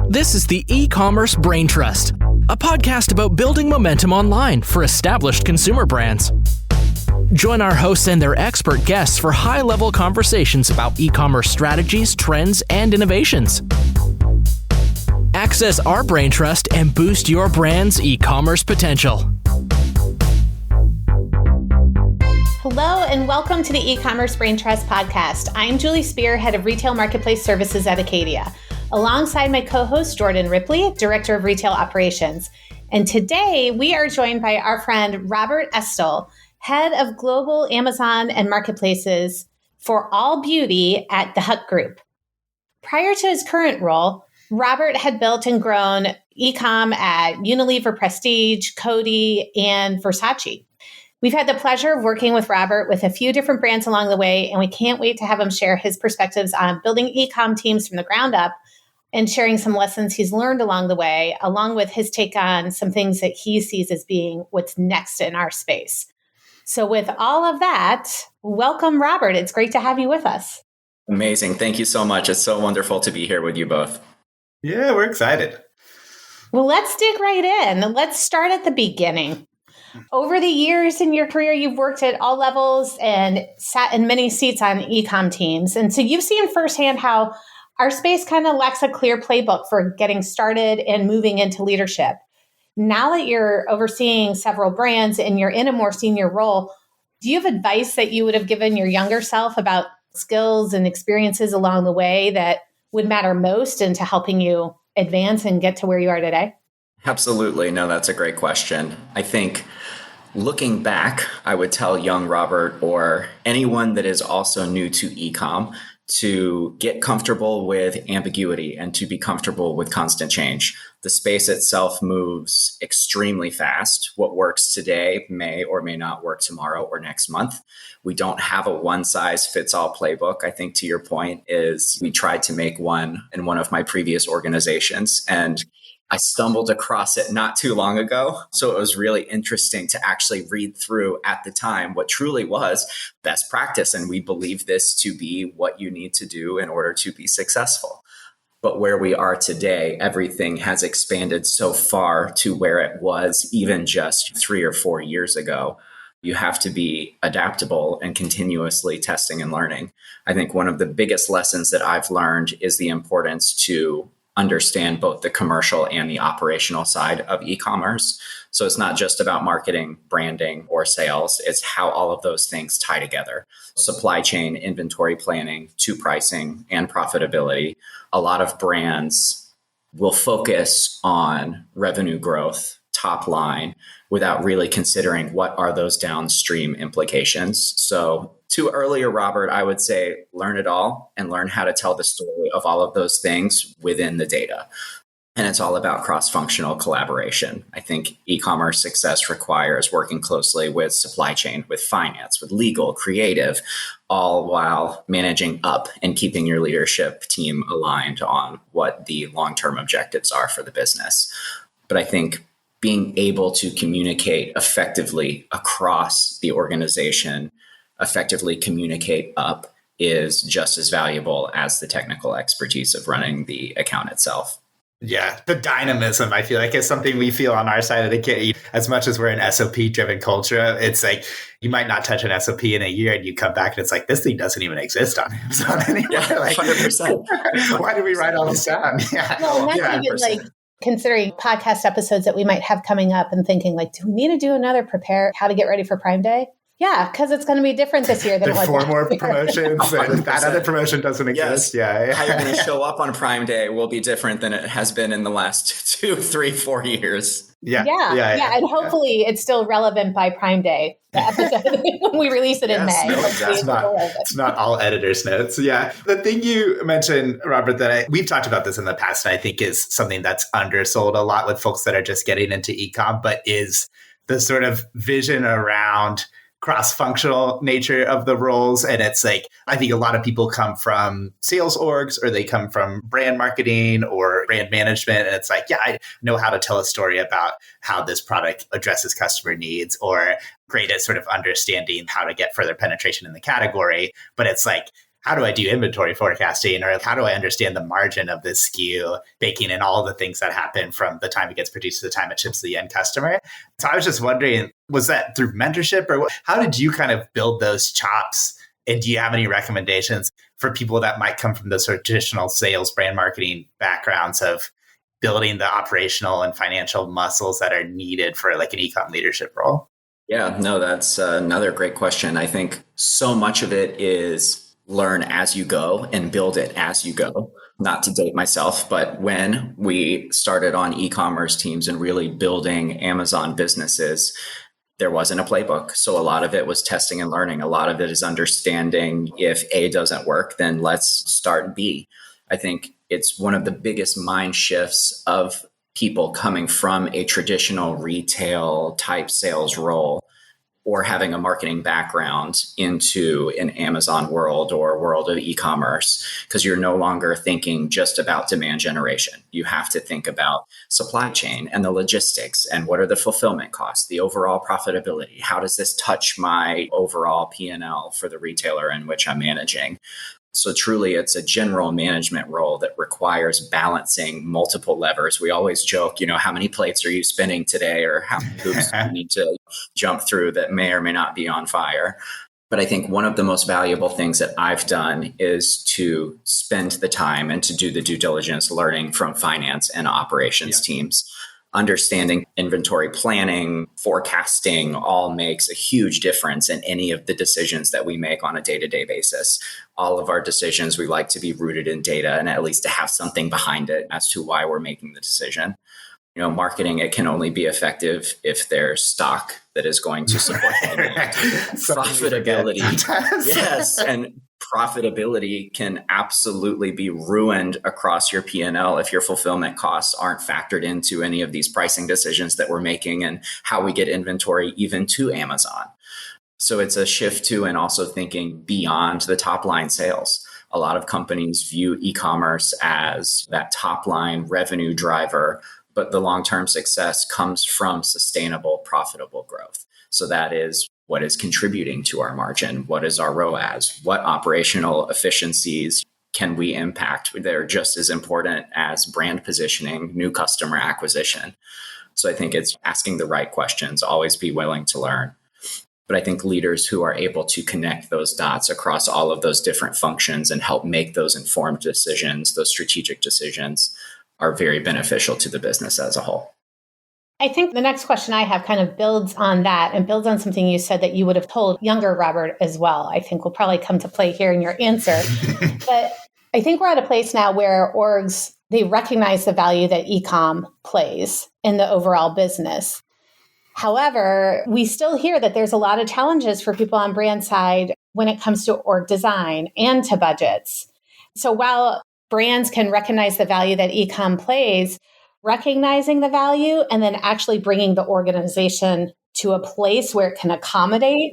This is the E-commerce Braintrust, a podcast about building momentum online for established consumer brands. Join our hosts and their expert guests for high-level conversations about e-commerce strategies, trends, and innovations. Access our Braintrust and boost your brand's e-commerce potential. Hello and welcome to the E-commerce Braintrust podcast. I'm Julie Spear, Head of Retail Marketplace Services at Acadia, alongside my co-host Jordan Ripley, Director of Retail Operations. And today we are joined by our friend Robert Estill, Head of Global Amazon and Marketplaces for All Beauty at the Hut Group. Prior to his current role, Robert had built and grown e-com at Unilever Prestige, Coty, and Versace. We've had the pleasure of working with Robert with a few different brands along the way, and we can't wait to have him share his perspectives on building e-com teams from the ground up and sharing some lessons he's learned along the way, along with his take on some things that he sees as being what's next in our space. So with all of that, welcome, Robert. It's great to have you with us. Amazing. Thank you so much. It's so wonderful to be here with you both. Yeah, we're excited. Well, let's dig right in. Let's start at the beginning. Over the years in your career, you've worked at all levels and sat in many seats on e-com teams. And so you've seen firsthand how our space kind of lacks a clear playbook for getting started and moving into leadership. Now that you're overseeing several brands and you're in a more senior role, do you have advice that you would have given your younger self about skills and experiences along the way that would matter most into helping you advance and get to where you are today? Absolutely. No, that's a great question. I think looking back, I would tell young Robert or anyone that is also new to e-com to get comfortable with ambiguity and to be comfortable with constant change. The space itself moves extremely fast. What works today may or may not work tomorrow or next month. We don't have a one-size-fits-all playbook. I think to your point is we tried to make one in one of my previous organizations, and I stumbled across it not too long ago. So it was really interesting to actually read through at the time what truly was best practice. And we believe this to be what you need to do in order to be successful. But where we are today, everything has expanded so far to where it was even just 3 or 4 years ago. You have to be adaptable and continuously testing and learning. I think one of the biggest lessons that I've learned is the importance to understand both the commercial and the operational side of e-commerce. So it's not just about marketing, branding, or sales. It's how all of those things tie together. Supply chain, inventory planning, to pricing, and profitability. A lot of brands will focus on revenue growth, top line, without really considering what are those downstream implications. So to earlier, Robert, I would say learn it all and learn how to tell the story of all of those things within the data. And it's all about cross-functional collaboration. I think e-commerce success requires working closely with supply chain, with finance, with legal, creative, all while managing up and keeping your leadership team aligned on what the long-term objectives are for the business. But I think being able to communicate effectively across the organization, effectively communicate up, is just as valuable as the technical expertise of running the account itself. Yeah, the dynamism, I feel like, is something we feel on our side of the kit. As much as we're an SOP-driven culture, it's like you might not touch an SOP in a year and you come back and it's like, this thing doesn't even exist on Amazon anymore. Yeah, like, 100%. Why did we write all this down? Yeah. Well, that's even like considering podcast episodes that we might have coming up and thinking like, do we need to do another prepare how to get ready for Prime Day? Yeah, because it's going to be different this year than it was. 4 more promotions and that other promotion doesn't exist. Yes. Yeah. How you're going to show up on Prime Day will be different than it has been in the last 2, 3, 4 years. Yeah. And hopefully it's still relevant by Prime Day, the episode when we release it in May. No, exactly. It's not all editor's notes. Yeah. The thing you mentioned, Robert, that we've talked about this in the past, and I think is something that's undersold a lot with folks that are just getting into e-com, but is the sort of vision around cross-functional nature of the roles. And it's like, I think a lot of people come from sales orgs or they come from brand marketing or brand management. And it's like, yeah, I know how to tell a story about how this product addresses customer needs or great at sort of understanding how to get further penetration in the category. But it's like, how do I do inventory forecasting, or how do I understand the margin of this SKU, baking in all the things that happen from the time it gets produced to the time it ships to the end customer. So I was just wondering, was that through mentorship, or how did you kind of build those chops? And do you have any recommendations for people that might come from the sort of traditional sales, brand marketing backgrounds of building the operational and financial muscles that are needed for like an e-com leadership role? Yeah, no, that's another great question. I think so much of it is learn as you go and build it as you go. Not to date myself, but when we started on e-commerce teams and really building Amazon businesses, there wasn't a playbook. So a lot of it was testing and learning. A lot of it is understanding if A doesn't work, then let's start B. I think it's one of the biggest mind shifts of people coming from a traditional retail type sales role or having a marketing background into an Amazon world or world of e-commerce, because you're no longer thinking just about demand generation. You have to think about supply chain and the logistics and what are the fulfillment costs, the overall profitability. How does this touch my overall P&L for the retailer in which I'm managing? So truly, it's a general management role that requires balancing multiple levers. We always joke, how many plates are you spinning today, or how many hoops do you need to jump through that may or may not be on fire. But I think one of the most valuable things that I've done is to spend the time and to do the due diligence learning from finance and operations teams. Understanding inventory planning, forecasting all makes a huge difference in any of the decisions that we make on a day-to-day basis. All of our decisions, we like to be rooted in data and at least to have something behind it as to why we're making the decision. Marketing, it can only be effective if there's stock that is going to support demand. Profitability. Yes. And profitability can absolutely be ruined across your P&L if your fulfillment costs aren't factored into any of these pricing decisions that we're making and how we get inventory even to Amazon. So it's a shift to and also thinking beyond the top line sales. A lot of companies view e-commerce as that top line revenue driver, but the long-term success comes from sustainable, profitable growth. So that is what is contributing to our margin. What is our ROAS? What operational efficiencies can we impact? They're just as important as brand positioning, new customer acquisition. So I think it's asking the right questions, always be willing to learn. But I think leaders who are able to connect those dots across all of those different functions and help make those informed decisions, those strategic decisions, are very beneficial to the business as a whole. I think the next question I have kind of builds on that and builds on something you said that you would have told younger Robert as well. I think will probably come to play here in your answer. But I think we're at a place now where orgs, they recognize the value that e-com plays in the overall business. However, we still hear that there's a lot of challenges for people on brand side when it comes to org design and to budgets. So while brands can recognize the value that e-com plays, recognizing the value and then actually bringing the organization to a place where it can accommodate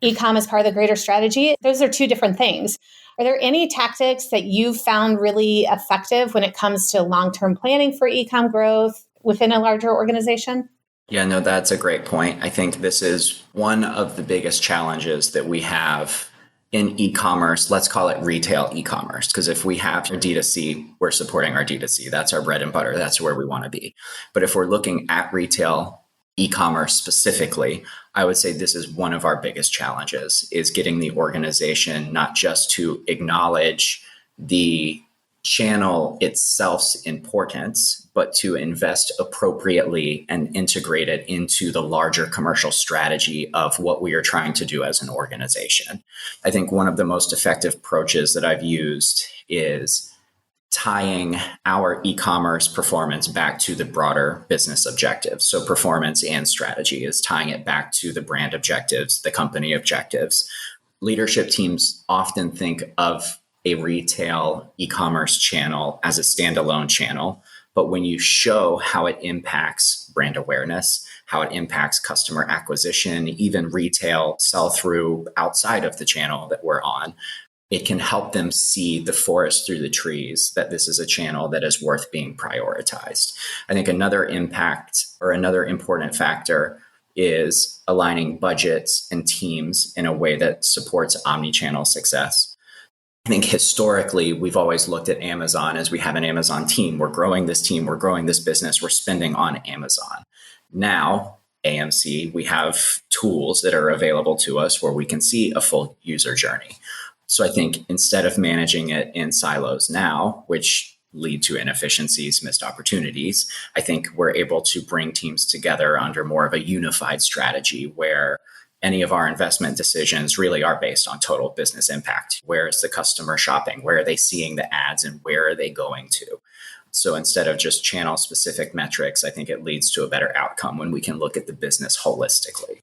e-com as part of the greater strategy. Those are two different things. Are there any tactics that you've found really effective when it comes to long-term planning for e-com growth within a larger organization? Yeah, no, that's a great point. I think this is one of the biggest challenges that we have in e-commerce. Let's call it retail e-commerce, because if we have D2C, we're supporting our D2C. That's our bread and butter. That's where we want to be. But if we're looking at retail e-commerce specifically, I would say this is one of our biggest challenges, is getting the organization not just to acknowledge the channel itself's importance, but to invest appropriately and integrate it into the larger commercial strategy of what we are trying to do as an organization. I think one of the most effective approaches that I've used is tying our e-commerce performance back to the broader business objectives. So performance and strategy is tying it back to the brand objectives, the company objectives. Leadership teams often think of a retail e-commerce channel as a standalone channel. But when you show how it impacts brand awareness, how it impacts customer acquisition, even retail sell-through outside of the channel that we're on, it can help them see the forest through the trees, that this is a channel that is worth being prioritized. I think another impact or another important factor is aligning budgets and teams in a way that supports omni-channel success. I think historically, we've always looked at Amazon as we have an Amazon team. We're growing this team. We're growing this business. We're spending on Amazon. Now, AMC, we have tools that are available to us where we can see a full user journey. So I think instead of managing it in silos now, which lead to inefficiencies, missed opportunities, I think we're able to bring teams together under more of a unified strategy where any of our investment decisions really are based on total business impact. Where is the customer shopping? Where are they seeing the ads and where are they going to? So instead of just channel specific metrics, I think it leads to a better outcome when we can look at the business holistically.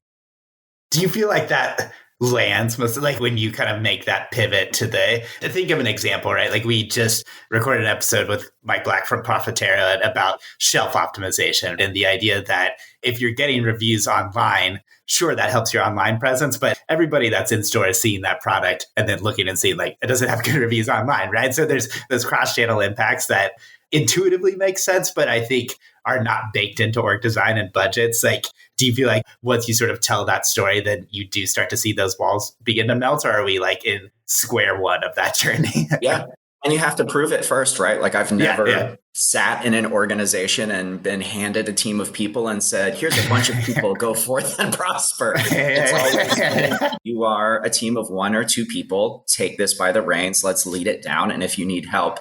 Do you feel like that lands most like when you kind of make that pivot to think of an example, right? Like we just recorded an episode with Mike Black from Profitera about shelf optimization and the idea that if you're getting reviews online, sure, that helps your online presence, but everybody that's in store is seeing that product and then looking and seeing like, it doesn't have good reviews online, right? So there's those cross-channel impacts that intuitively make sense, but I think are not baked into org design and budgets. Like, do you feel like once you sort of tell that story, then you do start to see those walls begin to melt, or are we like in square one of that journey? Yeah. And you have to prove it first, right? Like I've never sat in an organization and been handed a team of people and said, here's a bunch of people, go forth and prosper. It's always, you are a team of one or two people, take this by the reins, let's lead it down. And if you need help,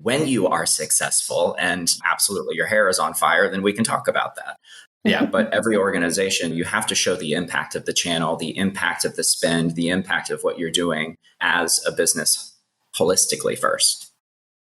when you are successful and absolutely your hair is on fire, then we can talk about that. Yeah, but every organization, you have to show the impact of the channel, the impact of the spend, the impact of what you're doing as a business holistically first.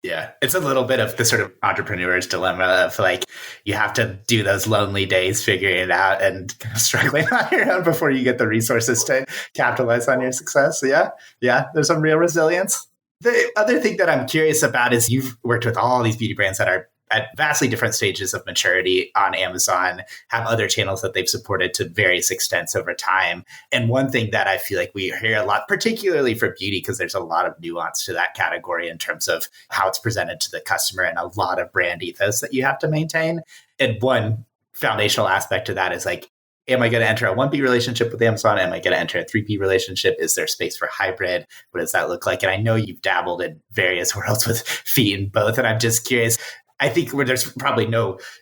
Yeah, it's a little bit of the sort of entrepreneur's dilemma of like, you have to do those lonely days figuring it out and kind of struggling on your own before you get the resources to capitalize on your success. So yeah, there's some real resilience. The other thing that I'm curious about is you've worked with all these beauty brands that are at vastly different stages of maturity on Amazon, have other channels that they've supported to various extents over time. And one thing that I feel like we hear a lot, particularly for beauty, because there's a lot of nuance to that category in terms of how it's presented to the customer and a lot of brand ethos that you have to maintain. And one foundational aspect to that is like, am I going to enter a 1P relationship with Amazon? Am I going to enter a 3P relationship? Is there space for hybrid? What does that look like? And I know you've dabbled in various worlds with feet in both. And I'm just curious, I think where there's probably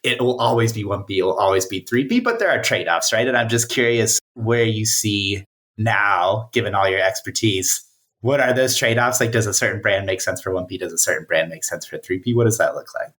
it will always be 1P, it will always be 3P, but there are trade-offs, right? And I'm just curious where you see now, given all your expertise, what are those trade-offs? Like, does a certain brand make sense for 1P? Does a certain brand make sense for 3P? What does that look like?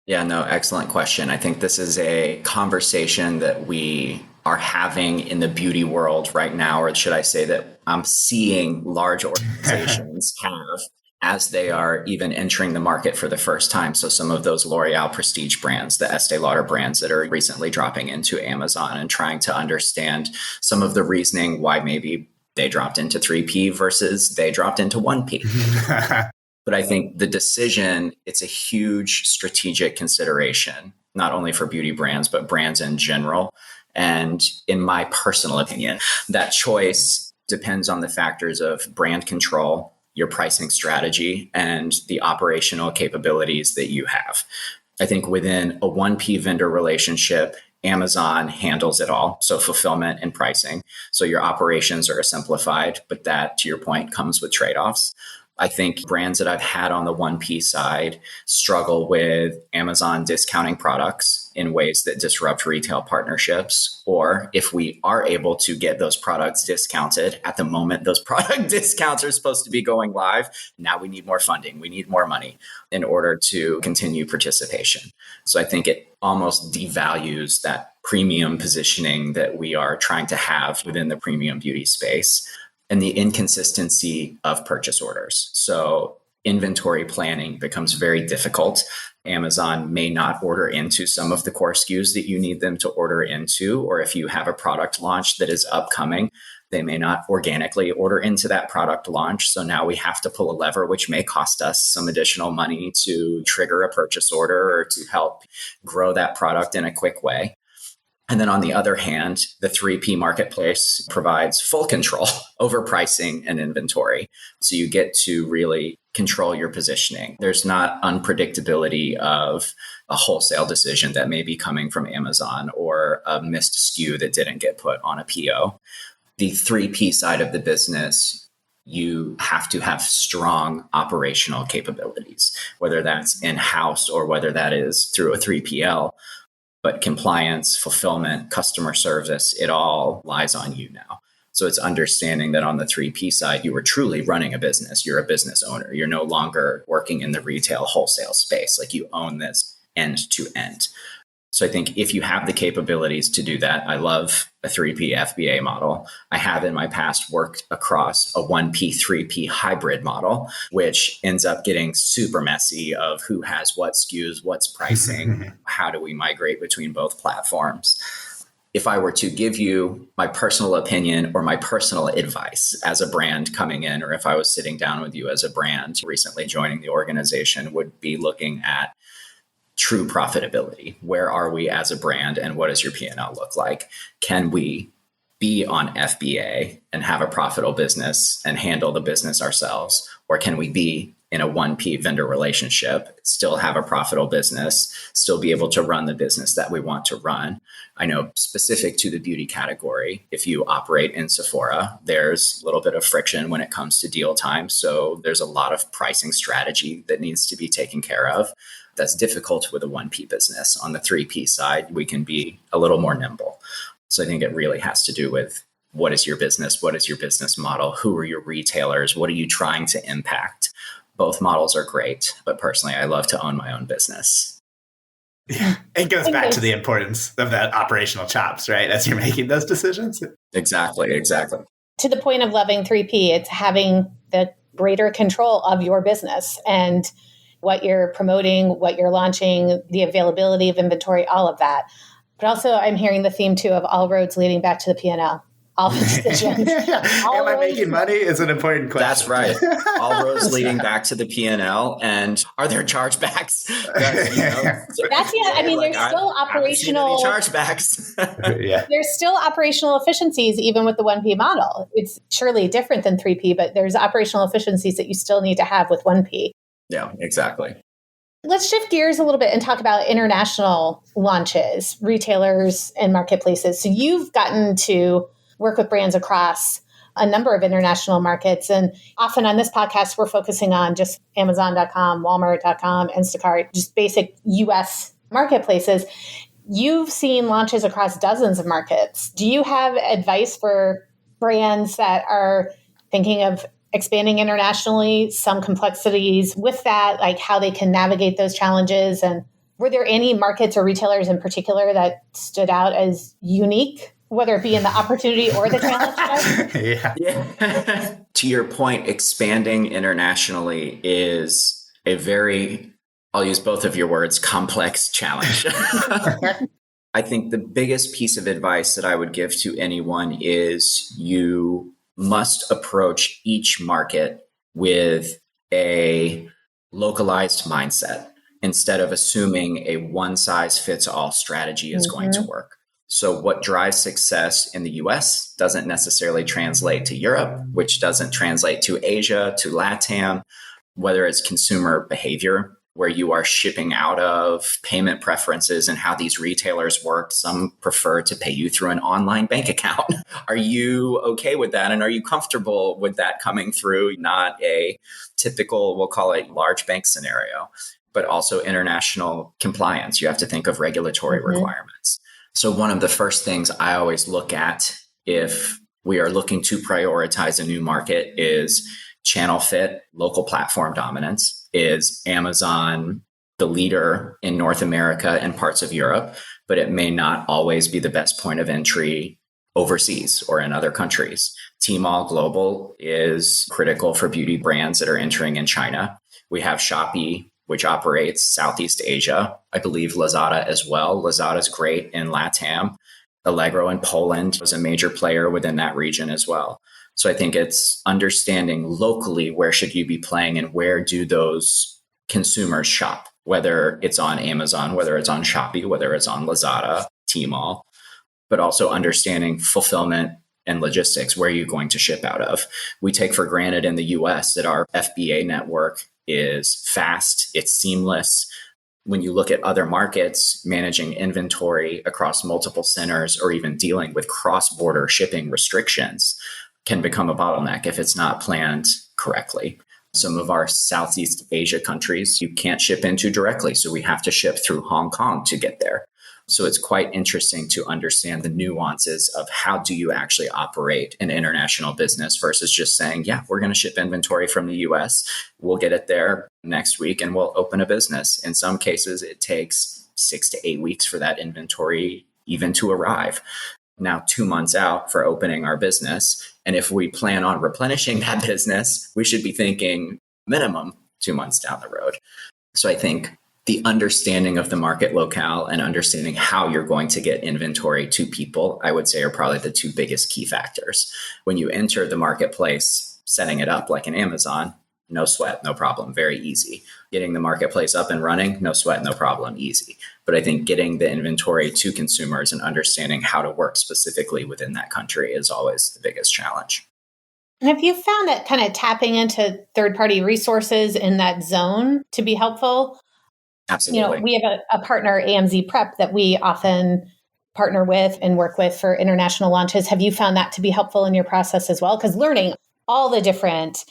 Yeah, no, excellent question. I think this is a conversation that we are having in the beauty world right now, or should I say that I'm seeing large organizations have as they are even entering the market for the first time. So some of those L'Oreal prestige brands, the Estee Lauder brands that are recently dropping into Amazon and trying to understand some of the reasoning why maybe they dropped into 3P versus they dropped into 1P. But I think the decision, it's a huge strategic consideration, not only for beauty brands, but brands in general. And in my personal opinion, that choice depends on the factors of brand control, your pricing strategy, and the operational capabilities that you have. I think within a 1P vendor relationship, Amazon handles it all. So fulfillment and pricing. So your operations are simplified, but that, to your point, comes with trade-offs. I think brands that I've had on the 1P side struggle with Amazon discounting products in ways that disrupt retail partnerships. Or if we are able to get those products discounted at the moment those product discounts are supposed to be going live, now we need more funding. We need more money in order to continue participation. So I think it almost devalues that premium positioning that we are trying to have within the premium beauty space. And the inconsistency of purchase orders. So inventory planning becomes very difficult. Amazon may not order into some of the core SKUs that you need them to order into, or if you have a product launch that is upcoming, they may not organically order into that product launch. So now we have to pull a lever, which may cost us some additional money to trigger a purchase order or to help grow that product in a quick way. And then on the other hand, the 3P marketplace provides full control over pricing and inventory. So you get to really control your positioning. There's not unpredictability of a wholesale decision that may be coming from Amazon or a missed SKU that didn't get put on a PO. The 3P side of the business, you have to have strong operational capabilities, whether that's in-house or whether that is through a 3PL. But compliance, fulfillment, customer service, it all lies on you now. So it's understanding that on the 3P side, you are truly running a business. You're a business owner. You're no longer working in the retail wholesale space. Like, you own this end to end. So I think if you have the capabilities to do that, I love a 3P FBA model. I have in my past worked across a 1P, 3P hybrid model, which ends up getting super messy of who has what SKUs, what's pricing, how do we migrate between both platforms. If I were to give you my personal opinion or my personal advice as a brand coming in, or if I was sitting down with you as a brand recently joining the organization, would be looking at true profitability. Where are we as a brand, and what does your P&L look like? Can we be on FBA and have a profitable business and handle the business ourselves? Or can we be in a 1P vendor relationship, still have a profitable business, still be able to run the business that we want to run? I know specific to the beauty category, if you operate in Sephora, there's a little bit of friction when it comes to deal time. So there's a lot of pricing strategy that needs to be taken care of. That's difficult with a 1P business. On the 3P side, we can be a little more nimble. So I think it really has to do with what is your business? What is your business model? Who are your retailers? What are you trying to impact? Both models are great, but personally, I love to own my own business. Yeah. It goes back to the importance of that operational chops, right? As you're making those decisions. Exactly. To the point of loving 3P, it's having the greater control of your business and what you're promoting, what you're launching, the availability of inventory, all of that. But also, I'm hearing the theme too of all roads leading back to the P&L. All the decisions. Am I making money is an important question. That's right. All roads leading back to the P&L. And are there chargebacks? There's still operational chargebacks. There's still operational efficiencies even with the 1P model. It's surely different than 3P, but there's operational efficiencies that you still need to have with 1P. Yeah, exactly. Let's shift gears a little bit and talk about international launches, retailers, and marketplaces. So you've gotten to work with brands across a number of international markets. And often on this podcast, we're focusing on just Amazon.com, Walmart.com, Instacart, just basic US marketplaces. You've seen launches across dozens of markets. Do you have advice for brands that are thinking of expanding internationally, some complexities with that, like how they can navigate those challenges? And were there any markets or retailers in particular that stood out as unique, whether it be in the opportunity or the challenge? Yeah. To your point, expanding internationally is a very, I'll use both of your words, complex challenge. I think the biggest piece of advice that I would give to anyone is you must approach each market with a localized mindset instead of assuming a one-size-fits-all strategy is going to work. So what drives success in the US doesn't necessarily translate to Europe, which doesn't translate to Asia, to LATAM, whether it's consumer behavior, where you are shipping out of, payment preferences and how these retailers work. Some prefer to pay you through an online bank account. Are you okay with that? And are you comfortable with that coming through? Not a typical, we'll call it large bank scenario, but also international compliance. You have to think of regulatory requirements. So one of the first things I always look at if we are looking to prioritize a new market is channel fit, local platform dominance. Is Amazon the leader in North America and parts of Europe, but it may not always be the best point of entry overseas or in other countries. Tmall Global is critical for beauty brands that are entering in China. We have Shopee, which operates Southeast Asia. I believe Lazada as well. Lazada's great in LATAM. Allegro in Poland is a major player within that region as well. So I think it's understanding locally where should you be playing and where do those consumers shop, whether it's on Amazon, whether it's on Shopee, whether it's on Lazada, Tmall, but also understanding fulfillment and logistics, where you're going to ship out of. We take for granted in the US that our FBA network is fast, it's seamless. When you look at other markets, managing inventory across multiple centers or even dealing with cross-border shipping restrictions, can become a bottleneck if it's not planned correctly. Some of our Southeast Asia countries, you can't ship into directly. So we have to ship through Hong Kong to get there. So it's quite interesting to understand the nuances of how do you actually operate an international business versus just saying, yeah, we're going to ship inventory from the US. We'll get it there next week and we'll open a business. In some cases, it takes 6 to 8 weeks for that inventory even to arrive. Now 2 months out for opening our business. And if we plan on replenishing that business, we should be thinking minimum 2 months down the road. So I think the understanding of the market locale and understanding how you're going to get inventory to people, I would say are probably the two biggest key factors. When you enter the marketplace, setting it up like an Amazon, no sweat, no problem, very easy. Getting the marketplace up and running, no sweat, no problem, easy. But I think getting the inventory to consumers and understanding how to work specifically within that country is always the biggest challenge. And have you found that kind of tapping into third-party resources in that zone to be helpful? Absolutely. We have a partner, AMZ Prep, that we often partner with and work with for international launches. Have you found that to be helpful in your process as well? Because learning all the different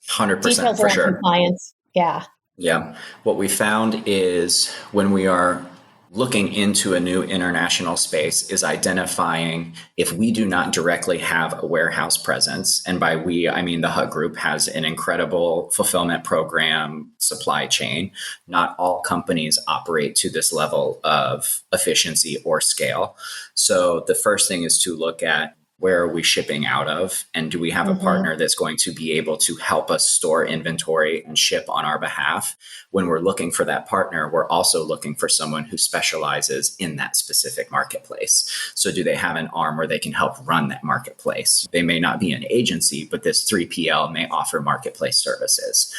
100% details for around sure. compliance. Yeah. Yeah. What we found is when we are looking into a new international space is identifying if we do not directly have a warehouse presence. And by we, I mean the Hut Group has an incredible fulfillment program, supply chain. Not all companies operate to this level of efficiency or scale. So the first thing is to look at where are we shipping out of? And do we have a partner that's going to be able to help us store inventory and ship on our behalf? When we're looking for that partner, we're also looking for someone who specializes in that specific marketplace. So do they have an arm where they can help run that marketplace? They may not be an agency, but this 3PL may offer marketplace services.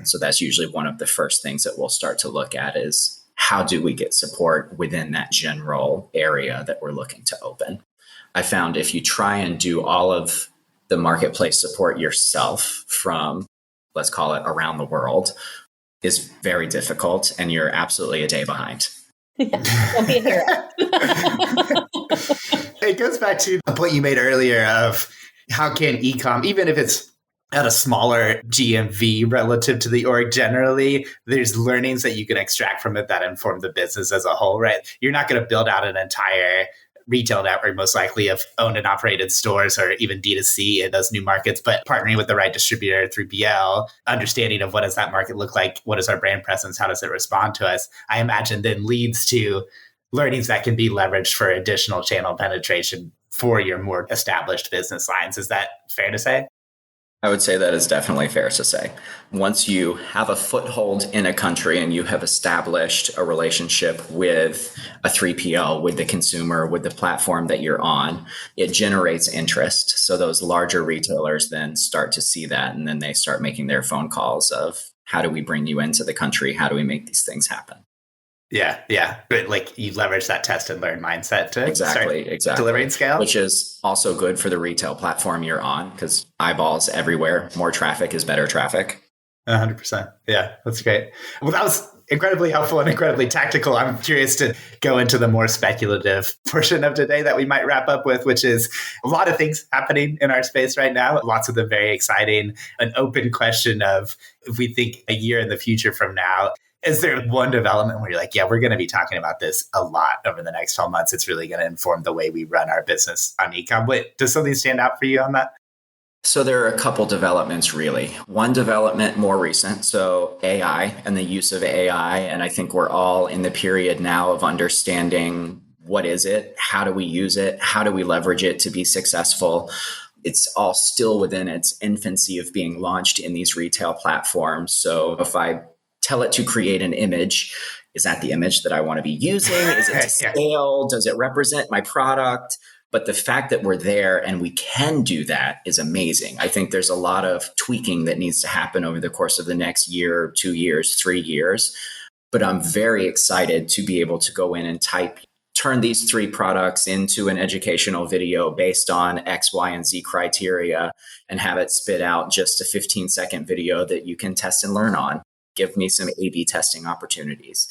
So that's usually one of the first things that we'll start to look at is how do we get support within that general area that we're looking to open? I found if you try and do all of the marketplace support yourself from, let's call it around the world, is very difficult and you're absolutely a day behind. Don't be a hero. It goes back to the point you made earlier of how can e-com, even if it's at a smaller GMV relative to the org generally, there's learnings that you can extract from it that inform the business as a whole, right? You're not going to build out an entire retail network, most likely of owned and operated stores or even D2C in those new markets, but partnering with the right distributor, 3PL, understanding of what does that market look like? What is our brand presence? How does it respond to us? I imagine then leads to learnings that can be leveraged for additional channel penetration for your more established business lines. Is that fair to say? I would say that is definitely fair to say. Once you have a foothold in a country and you have established a relationship with a 3PL, with the consumer, with the platform that you're on, it generates interest. So those larger retailers then start to see that, and then they start making their phone calls of how do we bring you into the country? How do we make these things happen? Yeah. But like you leverage that test and learn mindset to exactly delivering scale. Which is also good for the retail platform you're on because eyeballs everywhere. More traffic is better traffic. 100%. Yeah, that's great. Well, that was incredibly helpful and incredibly tactical. I'm curious to go into the more speculative portion of today that we might wrap up with, which is a lot of things happening in our space right now. Lots of them very exciting. An open question of if we think a year in the future from now, is there one development where you're like, yeah, we're going to be talking about this a lot over the next 12 months. It's really going to inform the way we run our business on e-com. Does something stand out for you on that? So there are a couple developments, really. One development more recent, so AI and the use of AI. And I think we're all in the period now of understanding what is it? How do we use it? How do we leverage it to be successful? It's all still within its infancy of being launched in these retail platforms. So if I tell it to create an image, is that the image that I want to be using? Is it to scale? Does it represent my product? But the fact that we're there and we can do that is amazing. I think there's a lot of tweaking that needs to happen over the course of the next year, 2 years, 3 years. But I'm very excited to be able to go in and turn these 3 products into an educational video based on X, Y, and Z criteria and have it spit out just a 15-second video that you can test and learn on. Give me some A/B testing opportunities.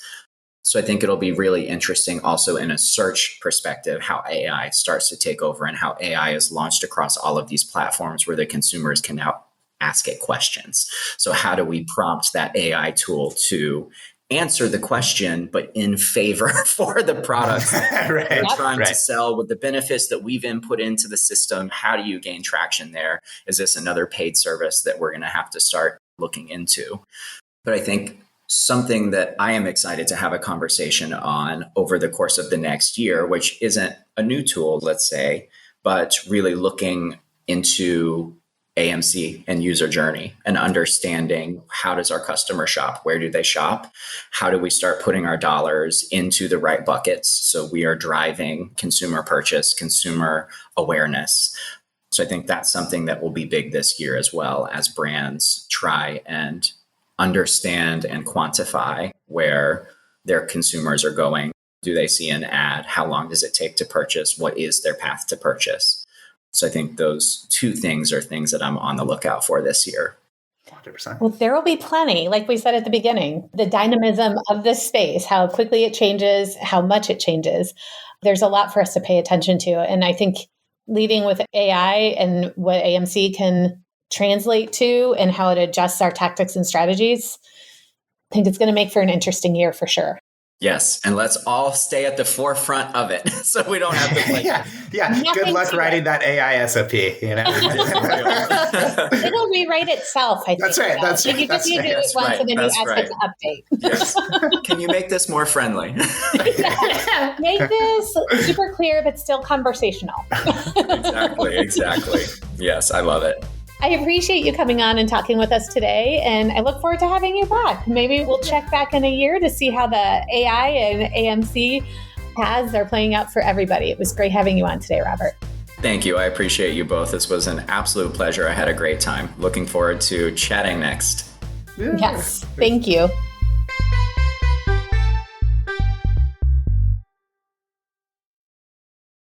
So I think it'll be really interesting also in a search perspective, how AI starts to take over and how AI is launched across all of these platforms where the consumers can now ask it questions. So how do we prompt that AI tool to answer the question, but in favor for the products that we're trying to sell with the benefits that we've input into the system? How do you gain traction there? Is this another paid service that we're going to have to start looking into? But I think something that I am excited to have a conversation on over the course of the next year, which isn't a new tool, let's say, but really looking into AMC and user journey and understanding how does our customer shop? Where do they shop? How do we start putting our dollars into the right buckets so we are driving consumer purchase, consumer awareness? So I think that's something that will be big this year as well as brands try and understand and quantify where their consumers are going. Do they see an ad? How long does it take to purchase? What is their path to purchase? So I think those two things are things that I'm on the lookout for this year. 100%. Well, there will be plenty, like we said at the beginning, the dynamism of this space, how quickly it changes, how much it changes. There's a lot for us to pay attention to. And I think leading with AI and what AMC can translate to and how it adjusts our tactics and strategies, I think it's going to make for an interesting year for sure. Yes. And let's all stay at the forefront of it so we don't have to play. Yeah. Good luck writing that AI SOP, you know. It'll rewrite itself, I think. That's right. That's right. You just need to do it once and then you ask it to update. Yes. Can you make this more friendly? Make this super clear, but still conversational. Exactly. Yes, I love it. I appreciate you coming on and talking with us today, and I look forward to having you back. Maybe we'll check back in a year to see how the AI and AMC paths are playing out for everybody. It was great having you on today, Robert. Thank you. I appreciate you both. This was an absolute pleasure. I had a great time. Looking forward to chatting next. Yes. Thank you.